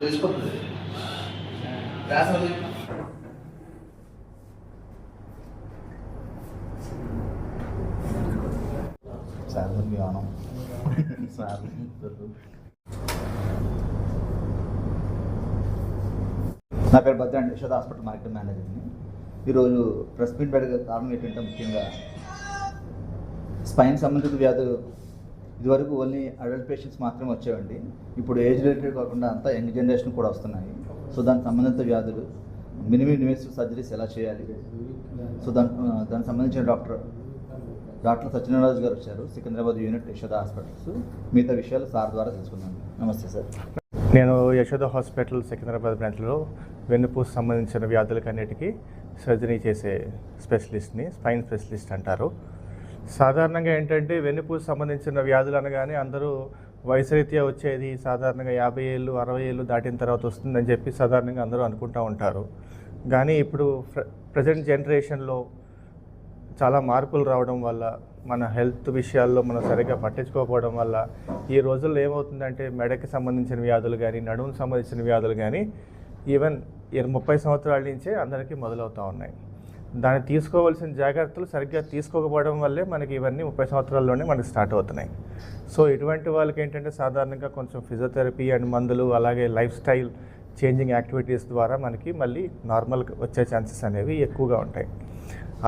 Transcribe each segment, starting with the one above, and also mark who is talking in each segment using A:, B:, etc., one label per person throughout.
A: నా పేరు భద్ర అండి, యశోద హాస్పిటల్ మార్కెటింగ్ మేనేజర్ని. ఈరోజు ప్రెస్ మీట్ పెట్టే కారణం ఏంటంటే ముఖ్యంగా స్పైన్ సంబంధిత వ్యాధులు ఇదివరకు ఓన్లీ అడల్ట్ పేషెంట్స్ మాత్రమే వచ్చేవండి. ఇప్పుడు ఏజ్ రిలేటెడ్ కాకుండా అంతా యంగ్ జనరేషన్ కూడా వస్తున్నాయి. సో దానికి సంబంధిత వ్యాధులు మినిమం ఇన్వేసివ్ సర్జరీస్ ఎలా చేయాలి, సో దానికి సంబంధించిన డాక్టర్ సత్యనారాయణ గారు వచ్చారు, సికింద్రాబాద్ యూనిట్ యశోద హాస్పిటల్స్. మిగతా విషయాలు సార్ ద్వారా తెలుసుకుందాం. నమస్తే సార్.
B: నేను యశోద హాస్పిటల్ సికింద్రాబాద్ బ్రాంచ్లో వెన్నుపూస సంబంధించిన వ్యాధులకన్నిటికీ సర్జరీ చేసే స్పెషలిస్ట్ని, స్పైన్ స్పెషలిస్ట్ అంటారు. సాధారణంగా ఏంటంటే వెన్నుపూస సంబంధించిన వ్యాధులు అనగానే అందరూ వయసురీత్యా వచ్చేది సాధారణంగా 50 ఏళ్ళు 60 ఏళ్ళు దాటిన తర్వాత వస్తుందని చెప్పి సాధారణంగా అందరూ అనుకుంటూ ఉంటారు. కానీ ఇప్పుడు ప్రజెంట్ జనరేషన్లో చాలా మార్పులు రావడం వల్ల, మన హెల్త్ విషయాల్లో మనం సరిగ్గా పట్టించుకోకపోవడం వల్ల ఈ రోజుల్లో ఏమవుతుందంటే మెడకి సంబంధించిన వ్యాధులు కానీ, నడుముకు సంబంధించిన వ్యాధులు కానీ ఈవెన్ 30 సంవత్సరాల నుంచే అందరికీ మొదలవుతూ ఉన్నాయి. దాన్ని తీసుకోవాల్సిన జాగ్రత్తలు సరిగ్గా తీసుకోకపోవడం వల్లే మనకి ఇవన్నీ 30 సంవత్సరాల్లోనే మనకి స్టార్ట్ అవుతున్నాయి. సో ఇటువంటి వాళ్ళకి ఏంటంటే సాధారణంగా కొంచెం ఫిజియోథెరపీ అండ్ మందులు, అలాగే లైఫ్ స్టైల్ చేంజింగ్ యాక్టివిటీస్ ద్వారా మనకి మళ్ళీ నార్మల్ వచ్చే ఛాన్సెస్ అనేవి ఎక్కువగా ఉంటాయి.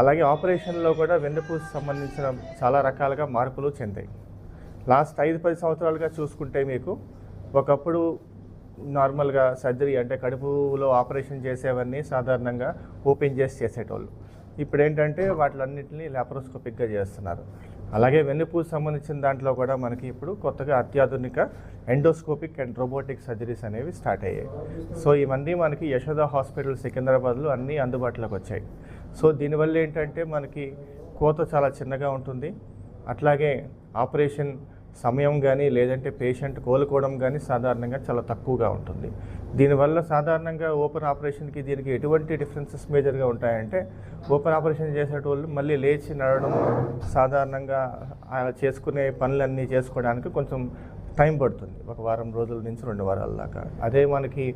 B: అలాగే ఆపరేషన్లో కూడా వెన్నుపూస సంబంధించిన చాలా రకాలుగా మార్పులు చెందాయి. లాస్ట్ 5-10 సంవత్సరాలుగా చూసుకుంటే మీకు ఒకప్పుడు నార్మల్గా సర్జరీ అంటే కడుపులో ఆపరేషన్ చేసేవన్నీ సాధారణంగా ఓపెన్ చేసి చేసేటోళ్ళు. ఇప్పుడు ఏంటంటే వాటిలన్నింటినీ లాప్రోస్కోపిక్గా చేస్తున్నారు. అలాగే వెన్నుపూస సంబంధించిన దాంట్లో కూడా మనకి ఇప్పుడు కొత్తగా అత్యాధునిక ఎండోస్కోపిక్ అండ్ రోబోటిక్ సర్జరీస్ అనేవి స్టార్ట్ అయ్యాయి. సో ఇవన్నీ మనకి యశోద హాస్పిటల్ సికింద్రాబాద్లో అన్నీ అందుబాటులోకి వచ్చాయి. సో దీనివల్ల ఏంటంటే మనకి కోత చాలా చిన్నగా ఉంటుంది. అట్లాగే ఆపరేషన్ సమయం కానీ లేదంటే పేషెంట్ కోలుకోవడం కానీ సాధారణంగా చాలా తక్కువగా ఉంటుంది. దీనివల్ల సాధారణంగా ఓపెన్ ఆపరేషన్కి దీనికి ఎటువంటి డిఫరెన్సెస్ మేజర్గా ఉంటాయంటే, ఓపెన్ ఆపరేషన్ చేసేటోళ్ళు మళ్ళీ లేచి నడవడం, సాధారణంగా చేసుకునే పనులన్నీ చేసుకోవడానికి కొంచెం టైం పడుతుంది, 1 వారం రోజుల నుంచి 2 వారాల దాకా. అదే మనకి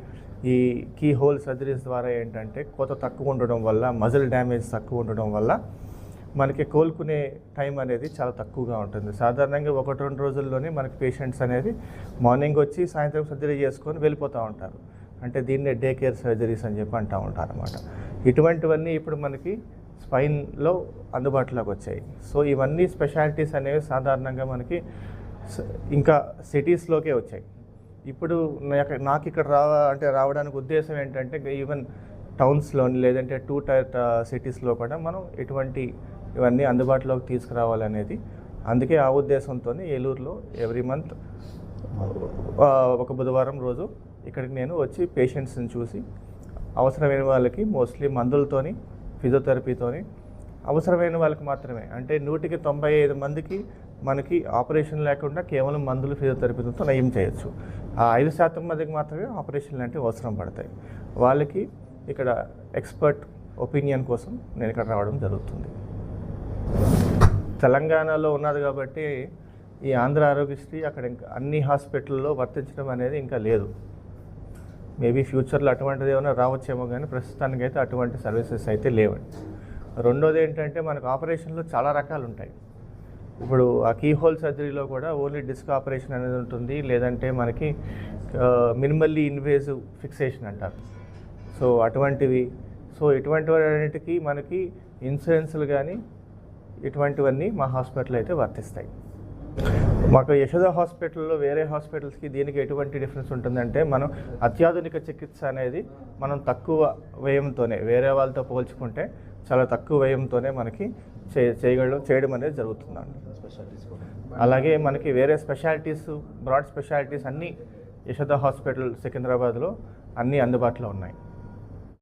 B: ఈ కీ హోల్ సర్జరీస్ ద్వారా ఏంటంటే కోత తక్కువ ఉండడం వల్ల, మజిల్ డ్యామేజ్ తక్కువ ఉండడం వల్ల మనకి కోలుకునే టైం అనేది చాలా తక్కువగా ఉంటుంది. సాధారణంగా 1-2 రోజుల్లోనే మనకి పేషెంట్స్ అనేది మార్నింగ్ వచ్చి సాయంత్రం సర్జరీ చేసుకొని వెళ్ళిపోతూ ఉంటారు. అంటే దీన్నే డే కేర్ సర్జరీస్ అని చెప్పి అంటూ ఉంటారు అన్నమాట. ఇటువంటివన్నీ ఇప్పుడు మనకి స్పైన్లో అందుబాటులోకి వచ్చాయి. సో ఇవన్నీ స్పెషాలిటీస్ అనేవి సాధారణంగా మనకి ఇంకా సిటీస్లోకే వచ్చాయి. ఇప్పుడు నాకు ఇక్కడ రావడానికి ఉద్దేశం ఏంటంటే ఈవెన్ టౌన్స్లోని లేదంటే 2 టైర్ సిటీస్లో కూడా మనం ఇవన్నీ అందుబాటులోకి తీసుకురావాలనేది. అందుకే ఆ ఉద్దేశంతో ఏలూరులో ఎవ్రీ మంత్ ఒక బుధవారం రోజు ఇక్కడికి నేను వచ్చి పేషెంట్స్ని చూసి అవసరమైన వాళ్ళకి మోస్ట్లీ మందులతోని, ఫిజియోథెరపీతోని, అవసరమైన వాళ్ళకి మాత్రమే, అంటే 100కి 95 మందికి మనకి ఆపరేషన్ లేకుండా కేవలం మందులు, ఫిజియోథెరపీతో నయం చేయొచ్చు. ఆ 5% మందికి మాత్రమే ఆపరేషన్లు అంటే అవసరం పడతాయి. వాళ్ళకి ఇక్కడ ఎక్స్పర్ట్ ఒపీనియన్ కోసం నేను ఇక్కడ రావడం జరుగుతుంది. తెలంగాణలో ఉన్నది కాబట్టి ఈ ఆంధ్ర ఆరోగ్యశ్రీ అక్కడ ఇంకా అన్ని హాస్పిటల్లో వర్తించడం అనేది ఇంకా లేదు. మేబీ ఫ్యూచర్లో అటువంటిది ఏమైనా రావచ్చేమో, కానీ ప్రస్తుతానికైతే అటువంటి సర్వీసెస్ అయితే లేవండి. రెండోది ఏంటంటే మనకు ఆపరేషన్లో చాలా రకాలు ఉంటాయి. ఇప్పుడు ఆ కీ హోల్ సర్జరీలో కూడా ఓన్లీ డిస్క్ ఆపరేషన్ అనేది ఉంటుంది, లేదంటే మనకి మినిమల్లీ ఇన్వేజివ్ ఫిక్సేషన్ అంటారు. సో అటువంటివి. సో ఇటువంటివన్నిటికీ మనకి ఇన్సూరెన్స్లు కానీ ఇటువంటివన్నీ మా హాస్పిటల్ అయితే వర్తిస్తాయి. మాకు యశోద హాస్పిటల్లో వేరే హాస్పిటల్స్కి దీనికి ఎటువంటి డిఫరెన్స్ ఉంటుందంటే, మనం అత్యాధునిక చికిత్స అనేది మనం తక్కువ వ్యయంతోనే, వేరే వాళ్ళతో పోల్చుకుంటే చాలా తక్కువ వ్యయంతోనే మనకి చేయడం అనేది జరుగుతుందండి. అలాగే మనకి వేరే స్పెషాలిటీస్, బ్రాడ్ స్పెషాలిటీస్ అన్నీ యశోద హాస్పిటల్ సికింద్రాబాద్లో అన్నీ అందుబాటులో ఉన్నాయి.